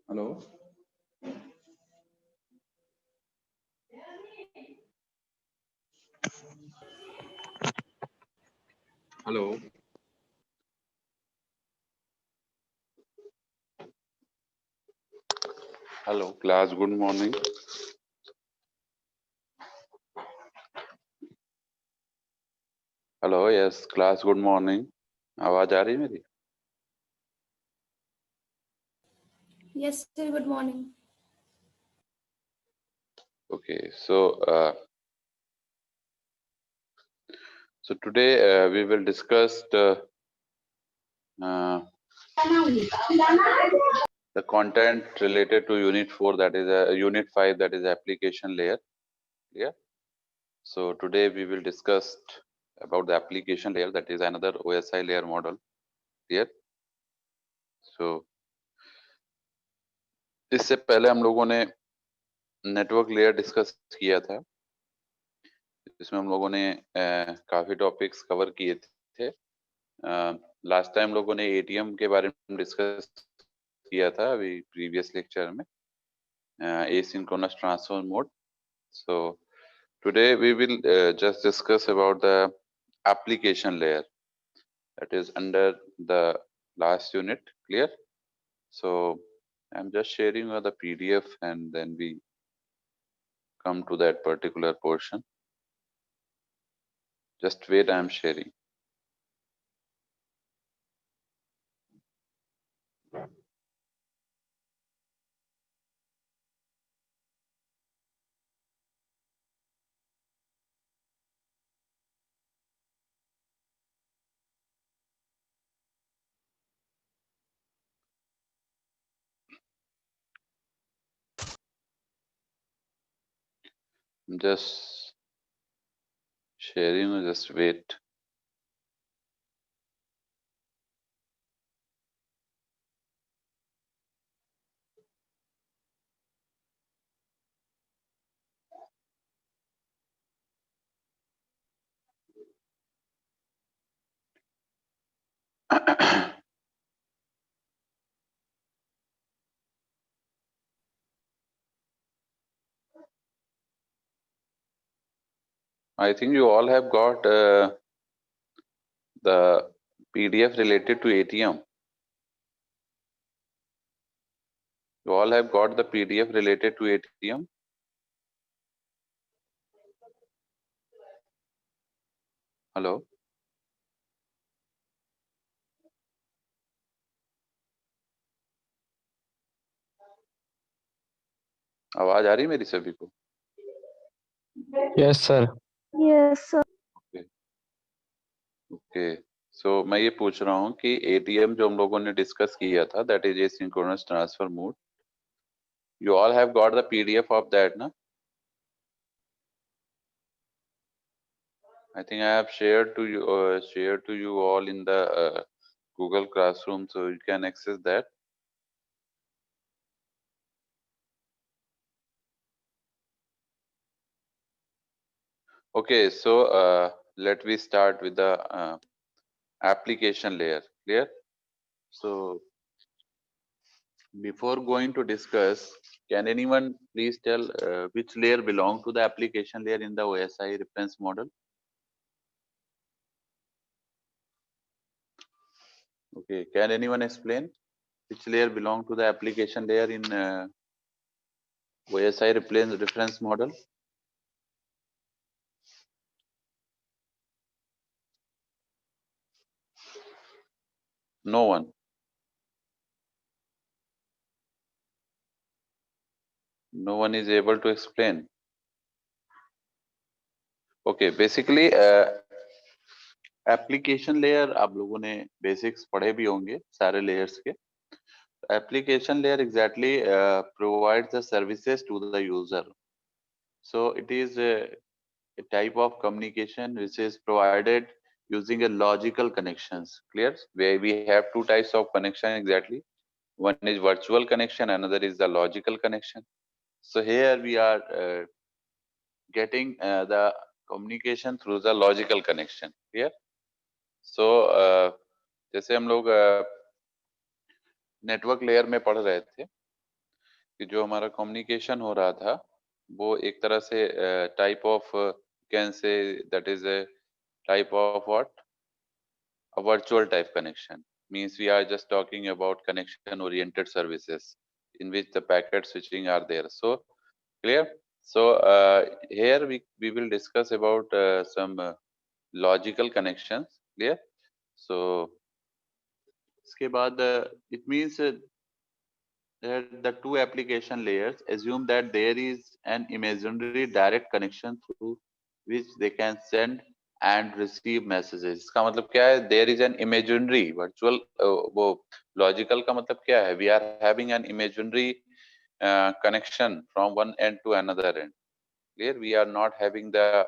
Hello. Hello. Hello, class. Good morning. Hello, yes, class. Good morning. आवाज आ रही है मेरी? Yes, sir. Good morning. Okay, so today we will discuss the content related to Unit 4, that is Unit 5, that is application layer. Yeah. So today we will discuss about the application layer, that is another OSI layer model. Clear? So इससे पहले हम लोगों ने network layer discuss किया था, इसमें हम लोगों ने काफी टॉपिक्स कवर किए थे। लास्ट टाइम लोगों ने एटीएम के बारे में डिस्कस किया था अभी प्रीवियस लेक्चर में, asynchronous transfer mode. So today we will just discuss about the application layer that is under the last unit. Clear? So I'm just sharing the PDF and then we come to that particular portion. Just wait, I'm sharing. I'm just sharing, just wait. I think you all have got the PDF related to ATM. You all have got the PDF related to ATM. Hello. आवाज आ रही है मेरी सभी को? Yes, sir. Yes, sir. Okay, so मैं ये पूछ रहा हूँ कि एटीएम जो हम लोगों ने डिस्कस किया था, that is asynchronous transfer mode, you all have got the PDF of that, na? I think I have shared to you all in the Google Classroom, so you can access that. Okay, so let me start with the application layer. Clear? So before going to discuss, can anyone please tell which layer belong to the application layer in the OSI reference model? Okay, can anyone explain which layer belong to the application layer in OSI reference model? No one. No one is able to explain. Okay, basically application layer आप लोगों ने basics पढ़े भी होंगे सारे layers के. Application layer exactly provides the services to the user. So it is a type of communication which is provided using a logical connections. Clear? Where we have two types of connection exactly. One is virtual connection, another is the logical connection. So here we are getting the communication through the logical connection. Clear? So जैसे हम लोग network layer में पढ़ रहे थे, कि जो हमारा कम्युनिकेशन हो रहा था वो एक तरह से type of can say that is a type of what? A virtual type connection. Means we are just talking about connection oriented services in which the packet switching are there. So clear? So here we will discuss about some logical connections. Clear? So इसके बाद it means that the two application layers assume that there is an imaginary direct connection through which they can send and receive messages. इसका मतलब क्या है? There is an imaginary virtual वो logical का मतलब क्या है? We are having an imaginary connection from one end to another end. Clear? We are not having the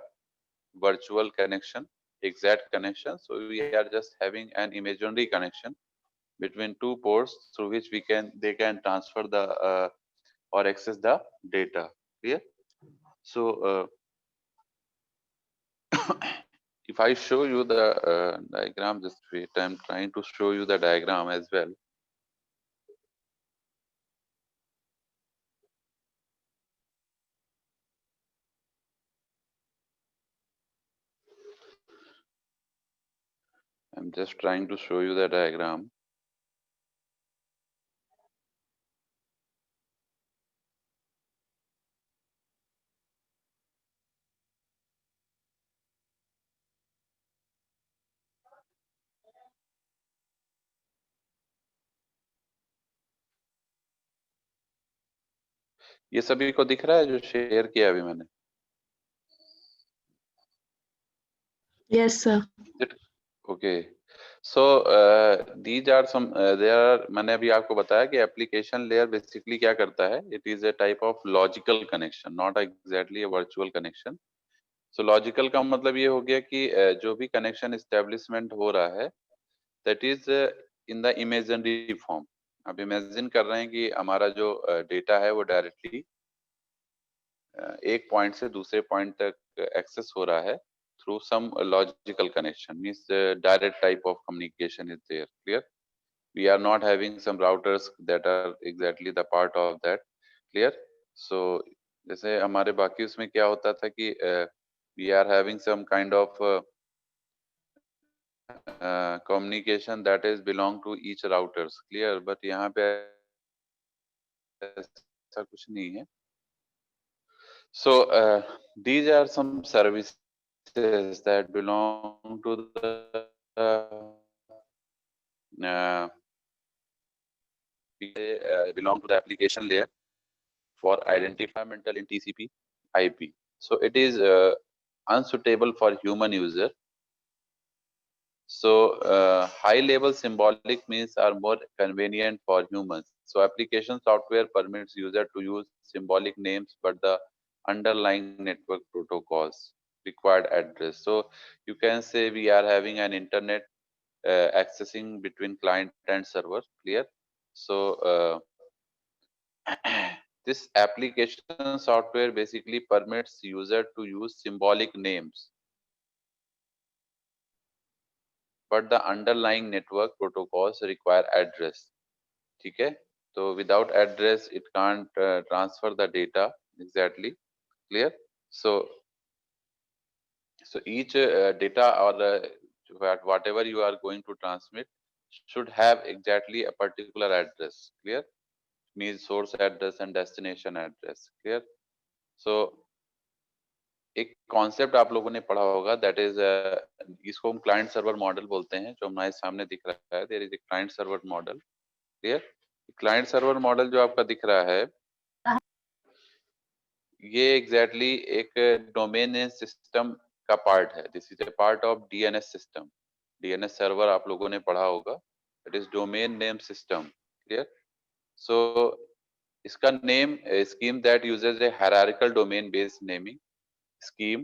virtual connection, exact connection. So we are just having an imaginary connection between two ports through which they can transfer the or access the data. Clear? So if I show you the diagram, just wait, I'm trying to show you the diagram as well. I'm just trying to show you the diagram. ये सभी को दिख रहा है जो share किया अभी मैंने? Yes, sir. Okay. So these are some there are, मैंने अभी आपको बताया कि एप्लीकेशन लेयर बेसिकली क्या करता है? It is A type of logical connection, not exactly A virtual connection. So logical का मतलब ये हो गया कि जो भी कनेक्शन एस्टेब्लिशमेंट हो रहा है that is in the imaginary form. आप इमेजिन कर रहे हैं कि हमारा जो डेटा है वो डायरेक्टली एक पॉइंट से दूसरे पॉइंट तक एक्सेस हो रहा है through some logical connection. Means direct type of communication is there. Clear? We are not having some routers that are exactly the part of that. Clear? So जैसे हमारे बाकी उसमें क्या होता था कि we are having some kind of communication that is belong to each routers. Clear? But यहाँ पे ऐसा कुछ नहीं है. So these are some services that belong to the belong to the application layer for identifiable in TCP IP. So it is unsuitable for human user. So high level symbolic means are more convenient for humans. So application software permits user to use symbolic names, but the underlying network protocols required address. So you can say we are having an internet accessing between client and server. Clear? So this application software basically permits user to use symbolic names, but the underlying network protocols require address. ठीक है? So without address, it can't transfer the data exactly. Clear? So each data or whatever you are going to transmit should have exactly a particular address. Clear? Means source address and destination address. Clear? So एक concept आप लोगों ने पढ़ा होगा that is इसको हम client server model बोलते हैं, जो हमारे सामने दिख रहा है. There is a client server model. Clear? Client server model जो आपका दिख रहा है ये एग्जैक्टली एक डोमेन सिस्टम का पार्ट है. This is a part of DNS system. DNS server आप लोगों ने पढ़ा होगा. It is domain name system. Clear? So इसका name scheme that uses a hierarchical domain based naming scheme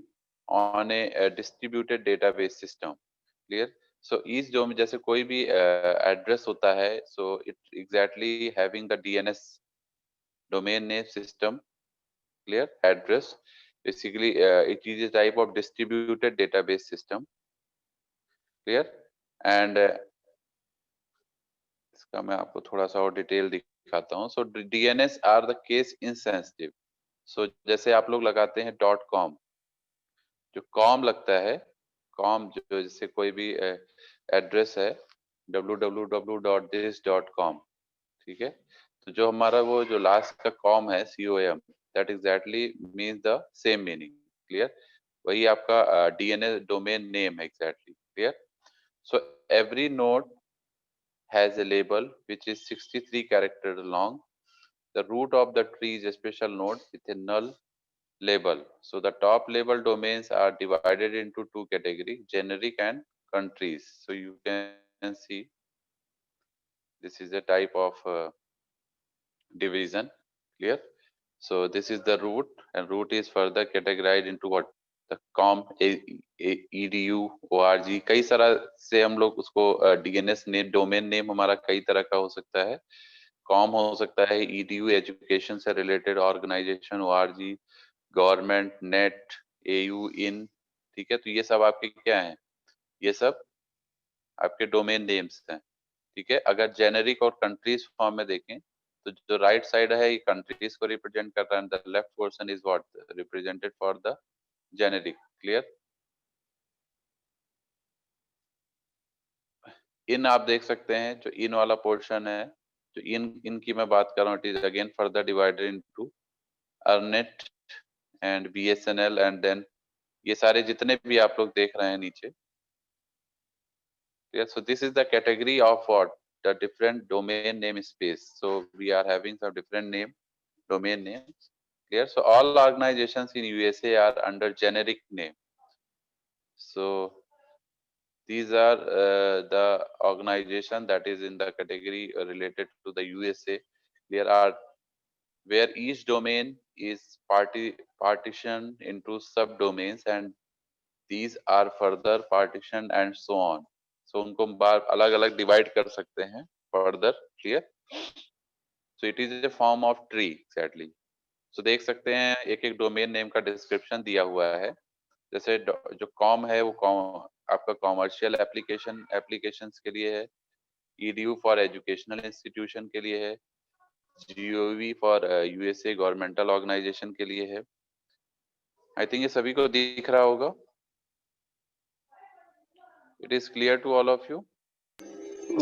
on a distributed database system. Clear? So each domain, जैसे कोई भी address होता है, so it exactly having the DNS domain name system. Clear? Address basically it is a type of distributed database system. Clear? And इसका मैं आपको थोड़ा सा और डिटेल दिखाता हूँ. So DNS are the case insensitive. So जैसे आप लोग लगाते हैं .com, जो कॉम लगता है, कॉम जो जैसे कोई भी एड्रेस है www.this.com, ठीक है. तो जो हमारा वो जो लास्ट का कॉम है COM, that exactly means the same meaning. Clear. वही आपका DNS डोमेन नेम है exactly. Clear. So every node has a label which is 63 characters long. The root of the tree is a special node with a null label. So the top level domains are divided into two categories, generic and countries. So you can see this is a type of division. Clear. So this is the root, and root is further categorized into what? The com, edu, org. कई सारा से हम लोग उसको DNS name, domain name हमारा कई तरह का हो सकता है. कॉम हो सकता है, edu एजुकेशन से related organisation, org, government, net, AU, in. ठीक है. तो ये सब आपके क्या हैं? ये सब आपके डोमेन नेम्स हैं. ठीक है. अगर जेनेरिक और कंट्रीज फॉर्म में देखें तो जो राइट साइड है ये कंट्रीज को रिप्रेजेंट कर रहा है, the left portion is what represented for the generic. Clear. इन आप देख सकते हैं, जो इन वाला पोर्शन है, जो इनकी मैं बात कर रहा हूँ, it is again further divided into ERNET and BSNL, and then ये सारे जितने भी आप लोग देख रहे हैं नीचे. Yeah, so this is the category of what? The different domain name space. So we are having some different name, domain names. Clear? So all organizations in USA are under generic name. So these are the organization that is in the category related to the USA. There are where each domain is partitioned into subdomains, and these are further partitioned and so on. So उनको बार अलग अलग divide कर सकते हैं further. Clear. So it is a form of tree exactly. So देख सकते हैं एक एक डोमेन नेम का डिस्क्रिप्शन दिया हुआ है. जैसे जो कॉम है वो आपका कॉमर्शियल एप्लीकेशंस के लिए है, edu फॉर एजुकेशनल इंस्टीट्यूशन के लिए है, gov for USA governmental organisation के लिए है. आई थिंक ये सभी को दिख रहा होगा. It is clear to all of you?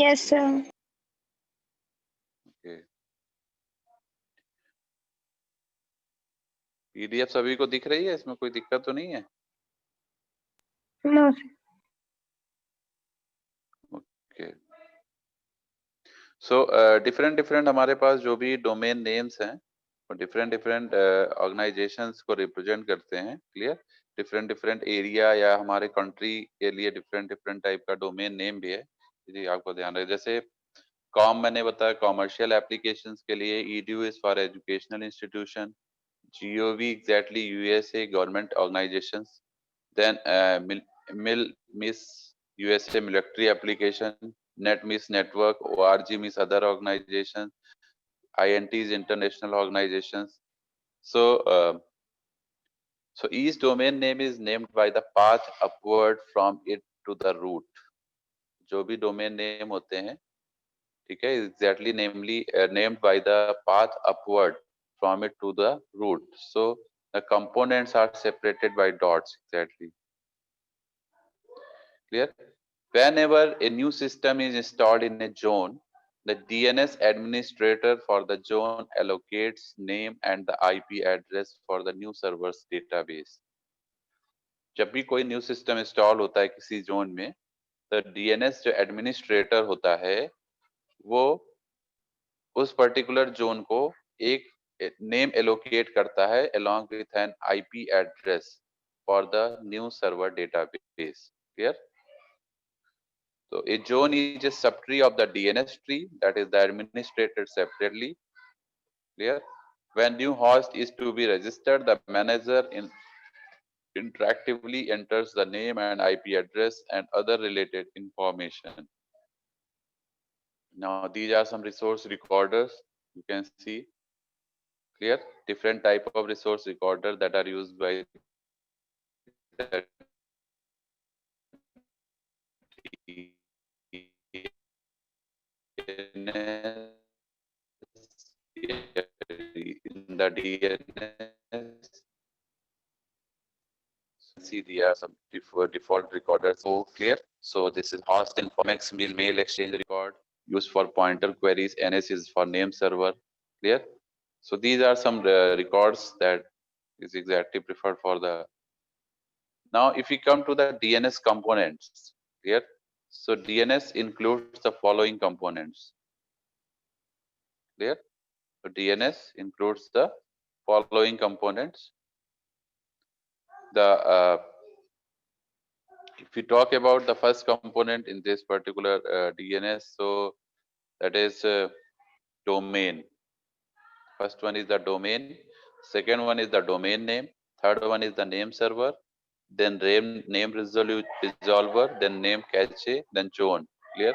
Yes, sir. Okay. PDF सभी को दिख रही है, इसमें कोई दिक्कत तो नहीं है? No. Okay. So different हमारे पास जो भी डोमेन नेम्स हैं वो different ऑर्गेनाइजेशंस को रिप्रेजेंट करते हैं. क्लियर. different एरिया या हमारे कंट्री के लिए different टाइप का डोमेन नेम भी है. जी आपको ध्यान रहे. जैसे कॉम मैंने बताया कॉमर्शियल एप्लीकेशंस के लिए, edu is for educational institution, gov exactly USA government organizations, then miss USA military application, net miss network, org miss other organizations, int is international organizations. So each domain name is named by the path upward from it to the root. जो भी domain name होते हैं, ठीक है, exactly named by the path upward from it to the root. So the components are separated by dots exactly. Clear. Whenever a new system is installed in a zone, the DNS administrator for the zone allocates name and the IP address for the new server's database. जब भी कोई new system install होता है किसी zone में, तो DNS जो administrator होता है वो उस पर्टिकुलर जोन को एक नेम एलोकेट करता है along with an IP address for the new server database. Clear? So a zone is a subtree of the DNS tree that is the administrated separately. Clear? When new host is to be registered, the manager interactively enters the name and IP address and other related information. Now these are some resource recorders you can see. Clear? Different type of resource recorder that are used by the DNS DNS. See, there are some default recorders. So clear. So this is host and Formex mail exchange record used for pointer queries. NS is for name server. Clear. So these are some records that is exactly preferred for the. Now, if we come to the DNS components, clear. So DNS includes the following components. Clear. So DNS includes the following components. If we talk about the first component in this particular DNS, so that is domain. First one is the domain. Second one is the domain name. Third one is the name server. Then name resolver. Then name cache. Then zone. Clear?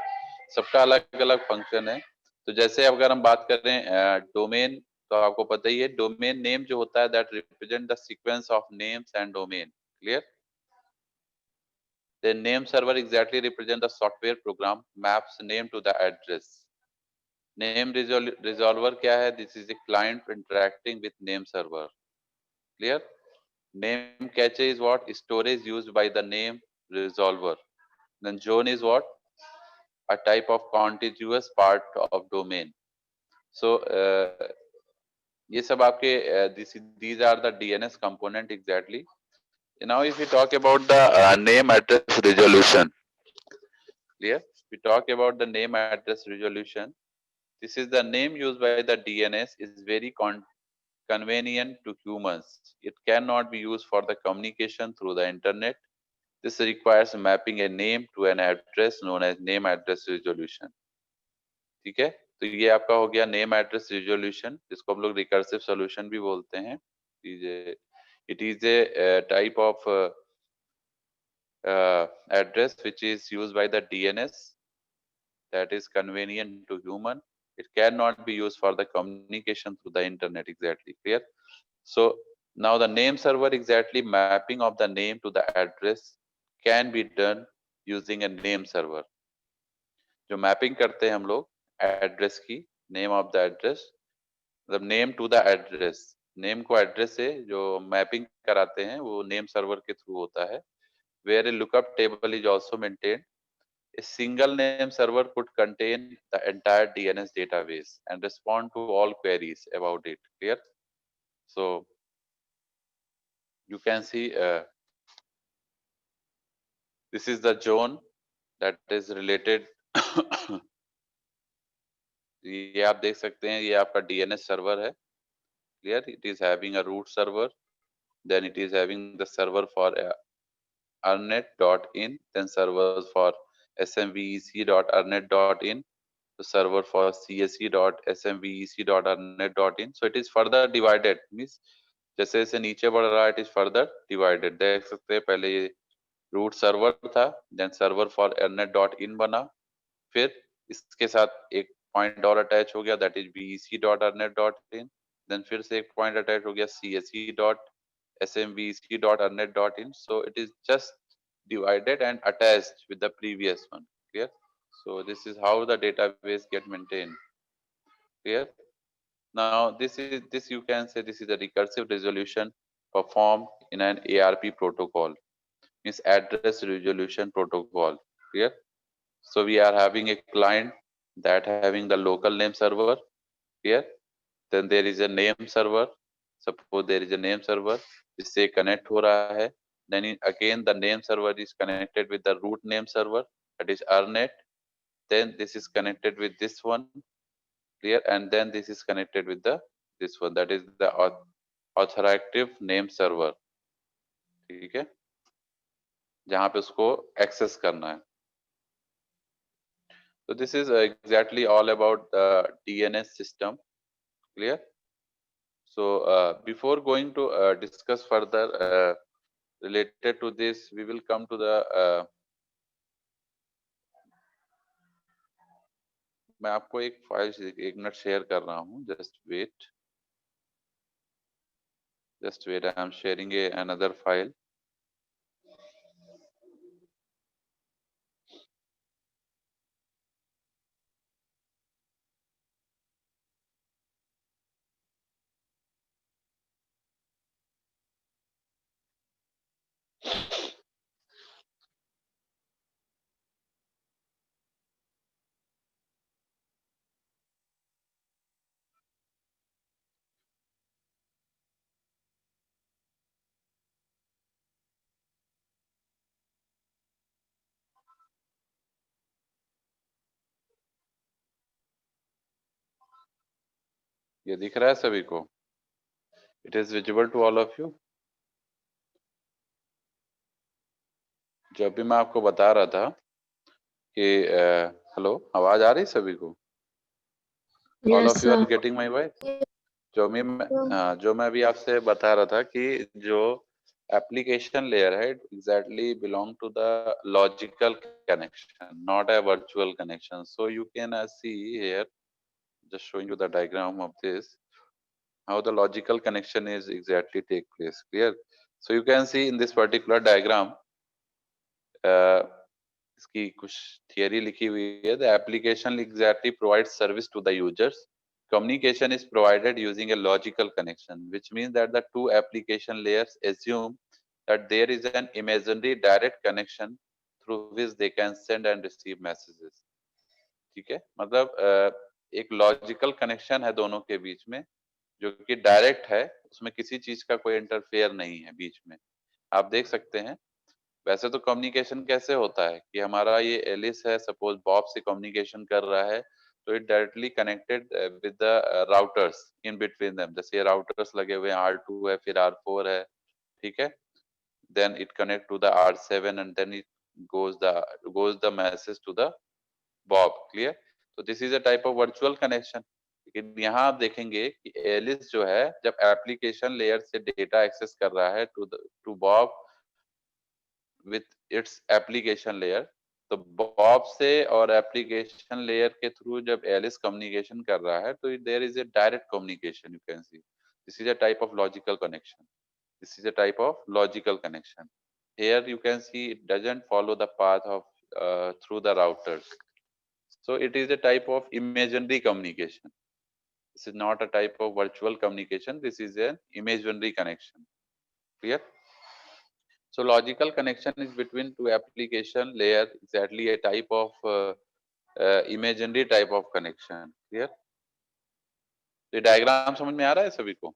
सबका अलग अलग function है. तो जैसे अगर हम बात करें डोमेन, तो आपको पता ही है डोमेन नेम जो होता है that represent the sequence of names and domain. Clear? The name server exactly represent the software program maps name to the address. Name resolver क्या है? This is a client interacting with name server. Clear? Name cache is what? Storage used by the name resolver. Then zone is what? A type of contiguous part of domain. So ये सब आपके these are the DNS component exactly. Now if we talk about the name address resolution. Clear? We talk about the name address resolution. This is the name used by the DNS is very convenient to humans. It cannot be used for the communication through the internet. This requires mapping a name to an address known as name address resolution. ठीक है, तो ये आपका हो गया name address resolution, जिसको हम लोग recursive solution भी बोलते हैं. It is a type of address which is used by the DNS that is convenient to human. It cannot be used for the communication through the internet exactly. Clear? So now the name server exactly mapping of the name to the address can be done using a name server. जो mapping करते हैं हम लोग address की, name of the address, मतलब name to the address, name को address से जो मैपिंग कराते हैं वो नेम सर्वर के थ्रू होता है. Where a lookup table is also maintained. A single name server could contain the entire DNS database and respond to all queries about it. Clear? So you can see this is the zone that is related. ये आप देख सकते हैं, ये आपका DNS server है. Clear? It is having a root server, then it is having the server for earnet.in, then servers for smvec.earnet.in, the server for csc.smvec.earnet.in. So it is further divided, means जैसे जैसे नीचे बढ़ रहा है it is further divided. देख सकते हैं पहले ये root server था, then server for earnet.in बना, फिर इसके साथ एक पॉइंट और अटैच हो गया that is vec.earnet.in, then फिर से एक पॉइंट अटैच हो गया csc.smvec.earnet.in. So it is just divided and attached with the previous one. Clear? So this is how the database get maintained. Clear? Now this you can say this is a recursive resolution performed in an ARP protocol, means address resolution protocol. Clear? So we are having a client that having the local name server here. Then there is a name server. Suppose there is a name server, इससे connect हो रहा है. Then again the name server is connected with the root name server, that is earnet. Then this is connected with this one. Clear? And then this is connected with the this one, that is the authoritative name server. ठीक है, जहाँ पे उसको access करना है. So this is exactly all about the DNS system. Clear? So before going to discuss further related to this, we will come to the मैं आपको एक फाइल एक मिनट शेयर कर रहा हूँ. Just wait. I am sharing another file. ये दिख रहा है सभी को? It is visible to all of you? जब भी मैं आपको बता रहा था कि हेलो, आवाज आ रही सभी को? All Yes, of you are sir. Getting my voice? जो मैं अभी आपसे बता रहा था कि जो एप्लीकेशन लेयर है, exactly belong to the logical connection, not a virtual connection. So you can see here, just showing you the diagram of this, how the logical connection is exactly take place. Clear? So you can see in this particular diagram, इसकी कुछ theory लिखी हुई है. The application exactly provides service to the users. Communication is provided using a logical connection, which means that the two application layers assume that there is an imaginary direct connection through which they can send and receive messages. ठीक है, मतलब एक logical connection है दोनों के बीच में, जो कि डायरेक्ट है, उसमें किसी चीज का कोई इंटरफेयर नहीं है बीच में. आप देख सकते हैं. वैसे तो कम्युनिकेशन कैसे होता है कि हमारा ये एलिस है, सपोज बॉब से कम्युनिकेशन कर रहा है, तो it directly connected with the routers in between them. जैसे ये राउटर्स लगे हुए हैं, R2 है, फिर R4 है, ठीक है. Then it connect to the R7 and then it goes the message to the Bob. Clear? तो this is a type of virtual connection. लेकिन यहाँ आप देखेंगे कि एलिस जो है, जब एप्लीकेशन लेयर से डेटा एक्सेस कर रहा है to Bob with its application layer, तो बॉब से और एप्लीकेशन लेयर के थ्रू जब एलिस कम्युनिकेशन कर रहा है, तो there is a direct communication. You can see this is a type of logical connection. This is a type of logical connection. Here you can see it doesn't follow the path of through the routers. So it is a type of imaginary communication. This is not a type of virtual communication. This is an imaginary connection. Clear? So logical connection is between two application layer, exactly a type of imaginary type of connection. Clear? तो diagram समझ में आ रहा है सभी को?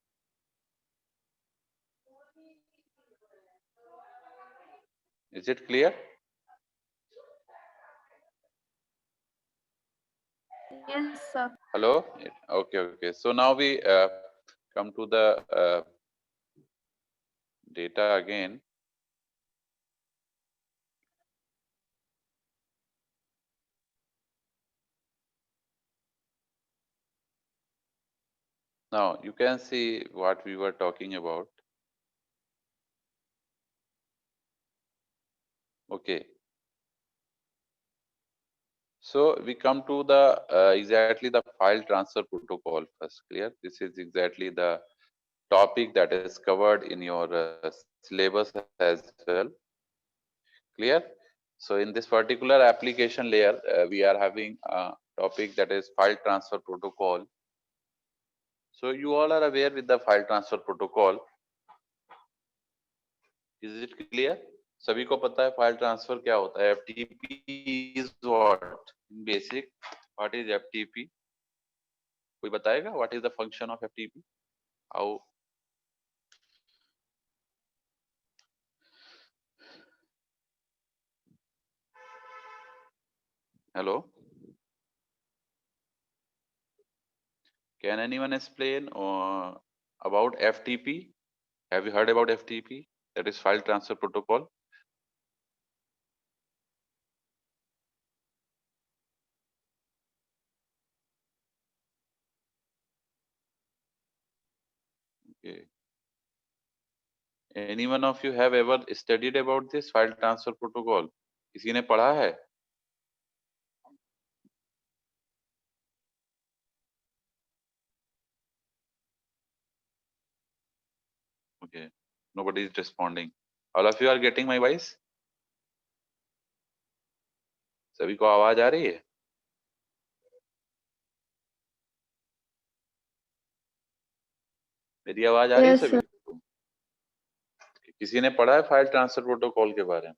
Is it clear? Yes, sir. Hello? Okay, okay. So now we come to the data again. Now you can see what we were talking about. Okay. So we come to the exactly the file transfer protocol first. Clear? This is exactly the topic that is covered in your syllabus as well. Clear? So in this particular application layer, we are having a topic that is file transfer protocol. So you all are aware with the file transfer protocol. Is it clear? सभी को पता है file transfer क्या होता है. FTP is what? In basic, what is FTP? कोई बताएगा what is the function of FTP? How? Hello? Can anyone explain about FTP? Have you heard about FTP? That is file transfer protocol. Okay. Any one of you have ever studied about this file transfer protocol? किसी ने पढ़ा है? Okay. Nobody is responding. All of you are getting my voice? सभी को आवाज आ रही है? मेरी आवाज आ रही है Yes, सभी sir. को? किसी ने पढ़ा है फाइल ट्रांसफर प्रोटोकॉल के बारे में?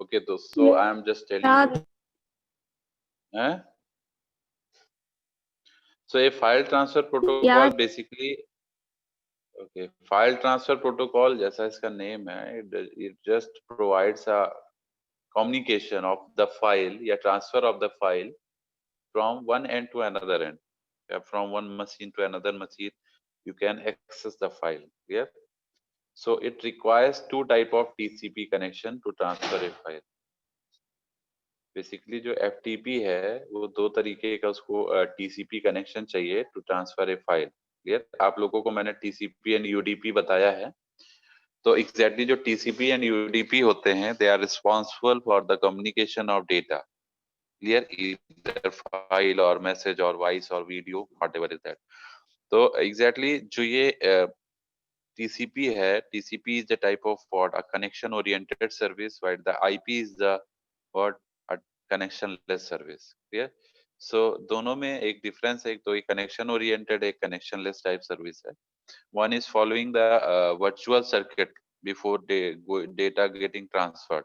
Okay, so I am just telling you. Eh? So a file transfer protocol Yeah. basically, okay, file transfer protocol जैसा इसका name है, it just provides a communication of the file या transfer of the file from one end to another end. From one machine to another machine, you can access the file. Clear? So it requires two type of TCP connection to transfer a file. Basically जो FTP है वो दो तरीके का उसको TCP connection चाहिए to transfer a file. Clear? आप लोगों को मैंने TCP एंड UDP बताया है. तो एग्जैक्टली जो TCP एंड UDP होते हैं, they are responsible for the communication of data. Clear? Either file और मैसेज और वॉइस और वीडियो, व्हाटएवर इज दैट. तो एग्जैक्टली जो ये TCP है, TCP is the type of what a connection oriented service, while the IP is the what a connectionless service. Clear? So दोनों में एक डिफरेंस है. एक तो एक कनेक्शन ओरिएंटेड, एक कनेक्शनलेस टाइप सर्विस है. One is following the virtual circuit before data getting transferred.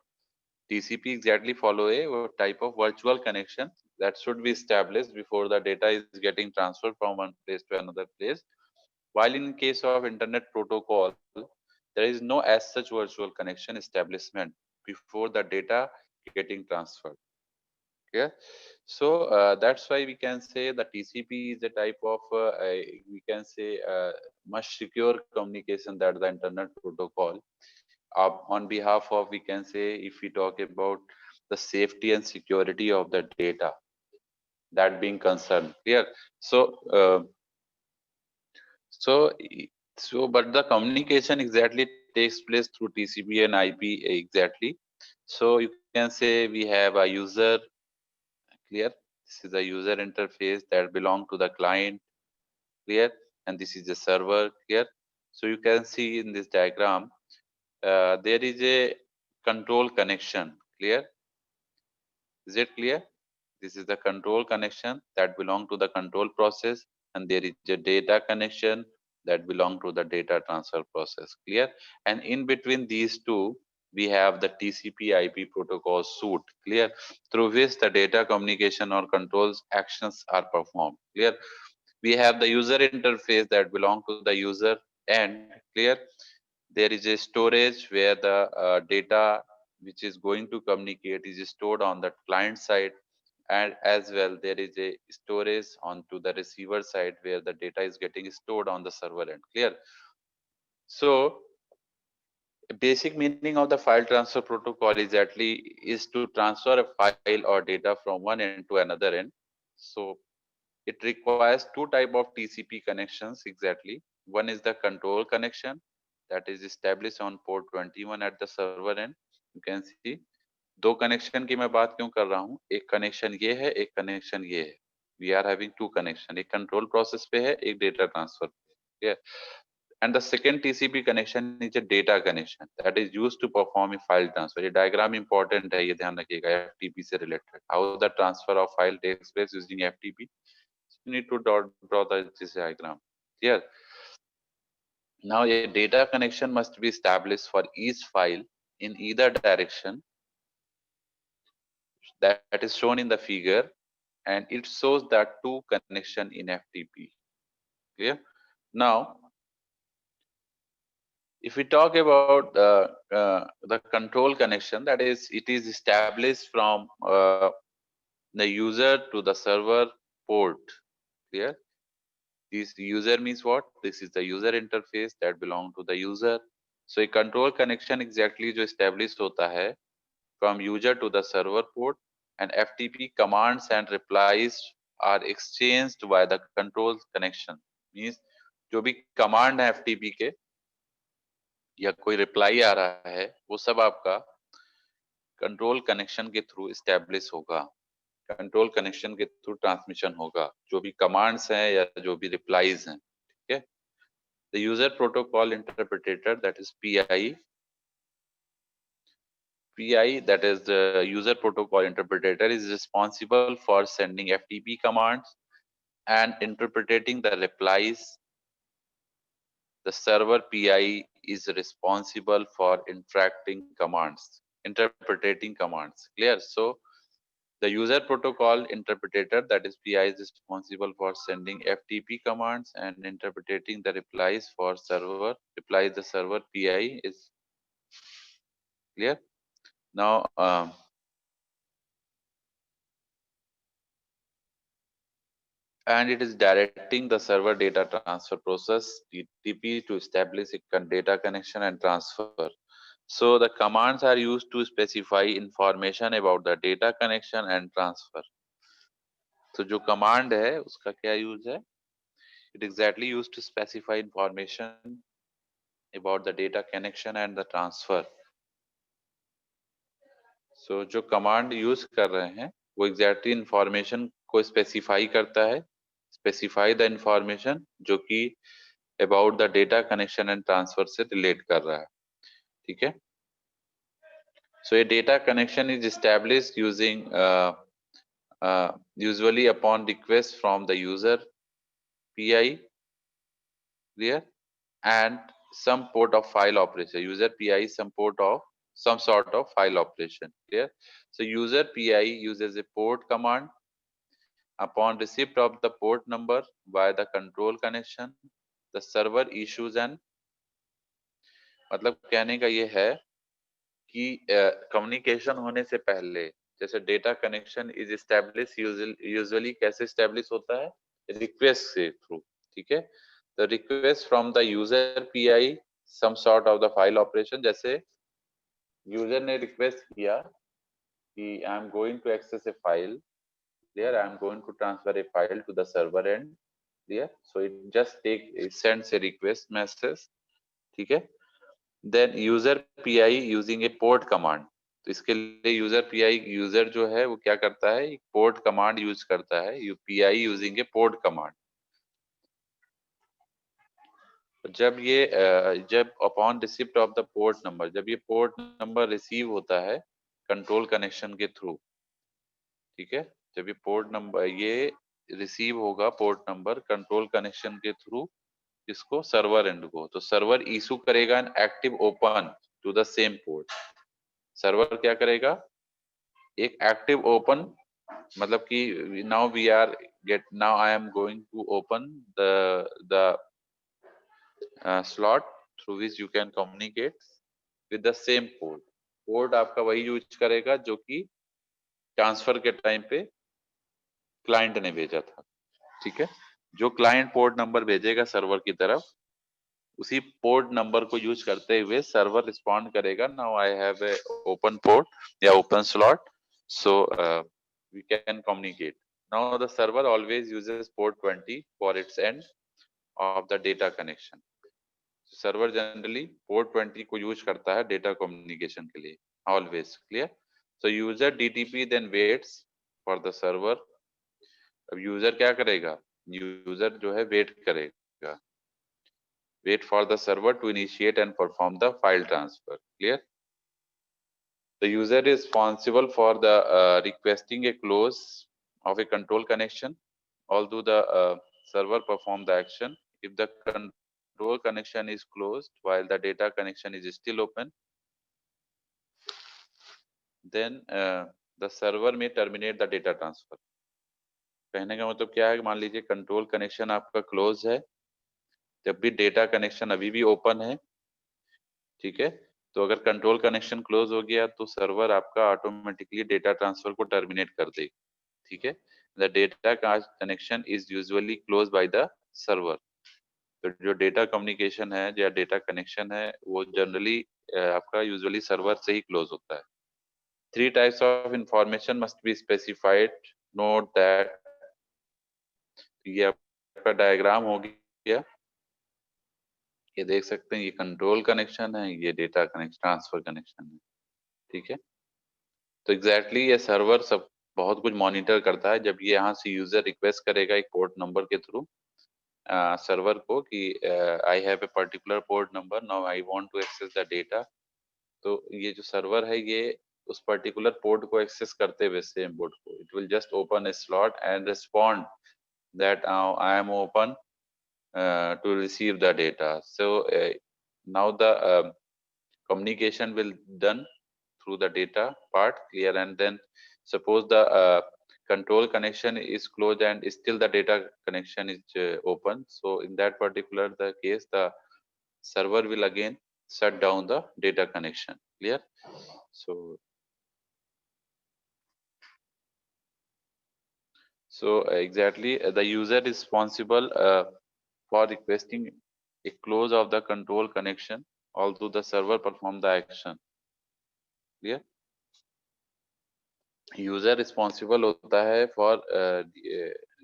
TCP exactly follow a type of virtual connection that should be established before the data is getting transferred from one place to another place. While in case of internet protocol, there is no as such virtual connection establishment before the data getting transferred. Yeah. So that's why we can say the TCP is a type of we can say much secure communication that the internet protocol. On behalf of, we can say, if we talk about the safety and security of the data, that being concerned. Clear? So but the communication exactly takes place through TCP and IP exactly. So you can say we have a user. Clear? This is a user interface that belong to the client. Clear? And this is the server. Clear? So you can see in this diagram, there is a control connection. Clear? Is it clear? This is the control connection that belong to the control process, and there is a data connection that belong to the data transfer process. Clear? And in between these two, we have the TCP IP protocol suite. Clear? Through which the data communication or controls actions are performed. Clear? We have the user interface that belong to the user end. Clear? There is a storage where the data which is going to communicate is stored on the client side, and as well there is a storage onto the receiver side where the data is getting stored on the server end. Clear? So basic meaning of the file transfer protocol exactly is to transfer a file or data from one end to another end. So it requires two type of TCP connections exactly. One is the control connection that is established on port 21 at the server end. You can see दो connection की मैं बात क्यों कर रहा हूँ. एक connection ये है, एक कनेक्शन ये है. We are having two connection. एक कंट्रोल प्रोसेस पे है, एक डेटा ट्रांसफर पे है. And the second TCP connection is a data connection that is used to perform a file transfer. ये diagram important है, ये ध्यान रखिएगा, FTP से related. How the transfer of file takes place using FTP. You need to draw this diagram. Here, now a data connection must be established for each file in either direction. That is shown in the figure, and it shows that two connection in FTP. Clear? Now, if we talk about the control connection, that is, it is established from the user to the server port. Clear? This user means what? This is the user interface that belong to the user. So a control connection exactly जो established होता है from user to the server port, and FTP commands and replies are exchanged by the control connection. Means जो भी command है FTP के या कोई reply आ रहा है, वो सब आपका कंट्रोल कनेक्शन के थ्रू एस्टेब्लिश होगा. कंट्रोल कनेक्शन के थ्रू ट्रांसमिशन होगा, जो भी कमांड्स हैं या जो भी रिप्लाईज हैं. ठीक है? The user protocol interpreter, that is PI, that is the user protocol interpreter, is responsible for sending FTP commands and interpreting the replies. The server PI is responsible for interpreting commands. Clear? So the user protocol interpreter, that is PI, is responsible for sending FTP commands and interpreting the replies for server. Replies the server PI is clear. Now and it is directing the server data transfer process DTP to establish a data connection and transfer. So the commands are used to specify information about the data connection and transfer. तो जो command है उसका क्या use है? It exactly used to specify information about the data connection and the transfer. So जो command use कर रहे हैं वो exactly information को specify करता है, specify the information जो कि about the data connection and transfer से relate कर रहा है, ठीक है? So a data connection is established using usually upon request from the user PI, clear, and some port of file operation. User PI some port of some sort of file operation, clear. So user PI uses a port command. Upon receipt of the port number by the control connection, the server issues an, मतलब कहने का ये है कि communication होने से पहले जैसे data connection is establish usually कैसे एस्टैब्लिश होता है, रिक्वेस्ट के थ्रू, ठीक है? The request from the user PI some sort of the file operation, जैसे यूजर ने रिक्वेस्ट किया कि I am going to access a file, clear, I am going to transfer a file to the server end, clear, so it just take it sends a request message, ठीक है? Then user pi using a port command, तो इसके लिए user pi user जो है वो क्या करता है, एक पोर्ट कमांड यूज करता है, PI using a port command. जब upon receipt of the port number, जब ये पोर्ट नंबर रिसीव होता है कंट्रोल कनेक्शन के थ्रू, ठीक है, जब ये पोर्ट नंबर ये रिसीव होगा पोर्ट नंबर कंट्रोल कनेक्शन के थ्रू इसको सर्वर एंड को, तो सर्वर इशू करेगा an active open to the same port. Server क्या करेगा, एक एक्टिव ओपन, मतलब कि now I am going to open the slot through which you can communicate with the same port. Port आपका वही यूज करेगा जो कि ट्रांसफर के टाइम पे क्लाइंट ने भेजा था, ठीक है? जो क्लाइंट पोर्ट नंबर भेजेगा सर्वर की तरफ, उसी पोर्ट नंबर को यूज करते हुए सर्वर रिस्पॉन्ड करेगा, now I have a open port या open slot, so we can communicate. Now the server always uses port 20 for its end of the data connection. Server generally port 20 को use करता है data communication के लिए, always, clear? So user DTP then waits for the server. अब user क्या करेगा, user जो है वेट करेगा, wait for the server to initiate and perform the file transfer, clear? The user is responsible for the requesting a close of a control connection, although the server perform the action. If the control connection is closed while the data connection is still open, then the server may terminate the data transfer. कहने का मतलब क्या है, मान लीजिए control connection आपका close है, जब भी डेटा कनेक्शन अभी भी ओपन है, ठीक है, तो अगर कंट्रोल कनेक्शन क्लोज हो गया तो सर्वर आपका ऑटोमेटिकली डेटा ट्रांसफर को टर्मिनेट कर देगा, ठीक है? The data connection is usually close by the server. तो जो डेटा कम्युनिकेशन है या डेटा कनेक्शन है वो जनरली आपका यूजुअली सर्वर से ही क्लोज होता है। 3 types of information must be specified, note that, ये आपका डायग्राम हो गया, ये देख सकते हैं, ये कंट्रोल कनेक्शन है, ये डेटा कनेक्शन ट्रांसफर कनेक्शन है, ठीक है? तो एग्जैक्टली ये सर्वर सब बहुत कुछ मॉनिटर करता है। जब ये यहाँ से यूजर रिक्वेस्ट करेगा एक पोर्ट नंबर के थ्रू सर्वर को कि I have a particular port number, now I want to access the data, तो ये जो सर्वर है ये उस पर्टिकुलर पोर्ट को एक्सेस करते हुए सेम पोर्ट को, it will just open A slot and respond that I am open to receive the data. So now the communication will done through the data part, clear, and then suppose the control connection is closed and still the data connection is open, so in that particular the case the server will again shut down the data connection, clear? So exactly, the user is responsible for requesting a close of the control connection, although the server perform the action. Clear? User responsible होता है for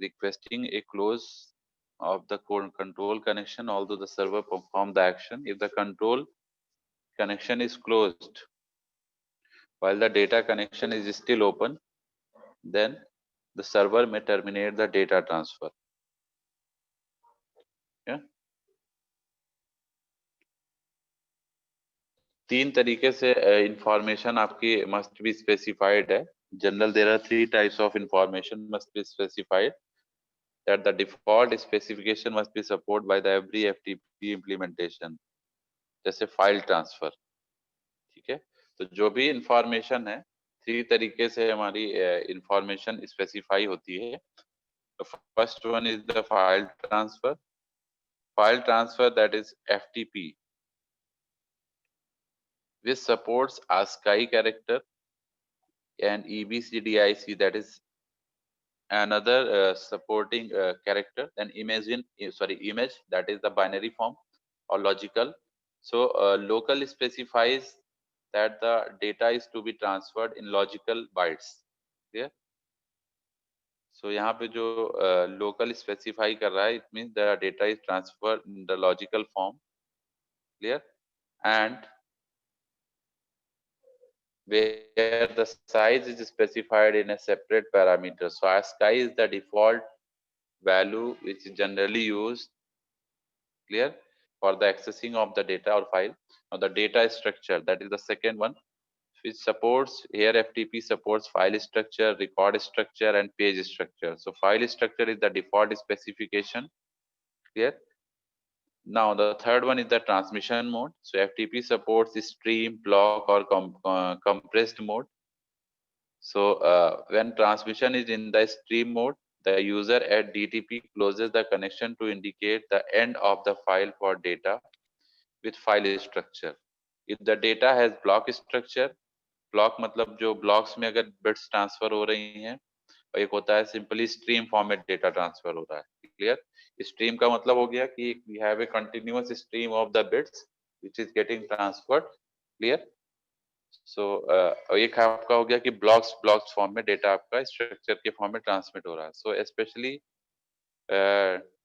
requesting a close of the control connection, although the server perform the action. If the control connection is closed while the data connection is still open, then the server may terminate the data transfer. Yeah? तीन तरीके से information आपकी must be specified है. General there are 3 types of information must be specified, that the default specification must be supported by the every FTP implementation. जैसे file transfer. ठीक है, तो जो भी इंफॉर्मेशन है 3 तरीके से हमारी इंफॉर्मेशन स्पेसिफाई होती है. First one is the file transfer. File transfer that is FTP, which supports ASCII character and EBCDIC, that is another supporting character. Then image, that is the binary form or logical. So local specifies that the data is to be transferred in logical bytes. Clear? So यहाँ पे जो local specify कर रहा है, it means the data is transferred in the logical form. Clear? And where the size is specified in a separate parameter. So ASCII is the default value which is generally used, clear, for the accessing of the data or file. Now the data structure, that is the second one, which supports, here FTP supports file structure, record structure and page structure. So file structure is the default specification, clear. Now the third one is the transmission mode. So FTP supports stream, block or compressed mode. So when transmission is in the stream mode, the user at DTP closes the connection to indicate the end of the file for data with file structure. If the data has block structure, block मतलब जो blocks में अगर bits transfer हो रही हैं, और एक होता है simply stream format data transfer हो रहा है. Clear? Stream का मतलब हो गया कि we have a continuous stream of the bits which is getting transferred. Clear? सो एक आपका हो गया कि ब्लॉक्स फॉर्म में डेटा आपका स्ट्रक्चर के फॉर्म में ट्रांसमिट हो रहा है. So specially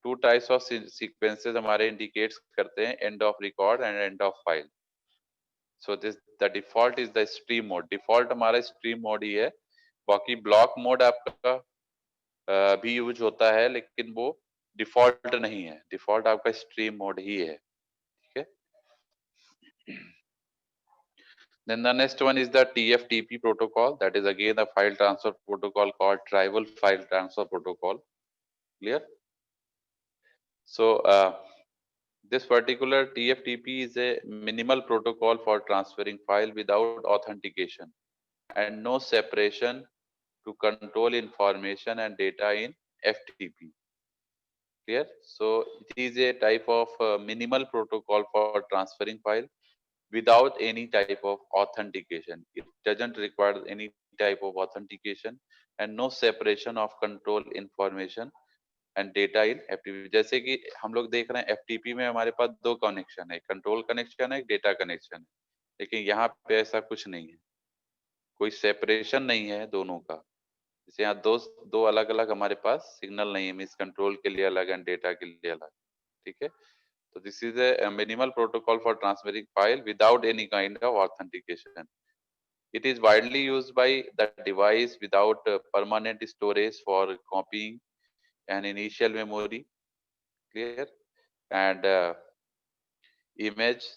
2 types of sequences हमारे इंडिकेट्स करते हैं, end of record and end of file. So this the default is the stream mode. Default हमारा स्ट्रीम मोड ही है. बाकी ब्लॉक मोड आपका भी यूज होता है, लेकिन वो डिफॉल्ट नहीं है. डिफॉल्ट आपका स्ट्रीम मोड ही है. ठीक है. Then the next one is the TFTP protocol. That is again the file transfer protocol called Tribal File Transfer Protocol. Clear? So this particular TFTP is a minimal protocol for transferring file without authentication and no separation to control information and data in FTP. Clear? So it is a type of minimal protocol for transferring file without any type of authentication. It doesn't require any type of authentication and no separation of control information and data in FTP. जैसे कि हम लोग देख रहे हैं FTP में हमारे पास 2 connection है, कंट्रोल कनेक्शन है, डेटा कनेक्शन है, लेकिन यहाँ पे ऐसा कुछ नहीं है, कोई सेपरेशन नहीं है दोनों का. जैसे यहाँ दो अलग अलग हमारे पास सिग्नल नहीं है, मीन्स कंट्रोल के लिए अलग एंड डेटा के लिए अलग. ठीक है. So this is a minimal protocol for transferring file without any kind of authentication. It is widely used by the device without permanent storage for copying an initial memory, clear, and image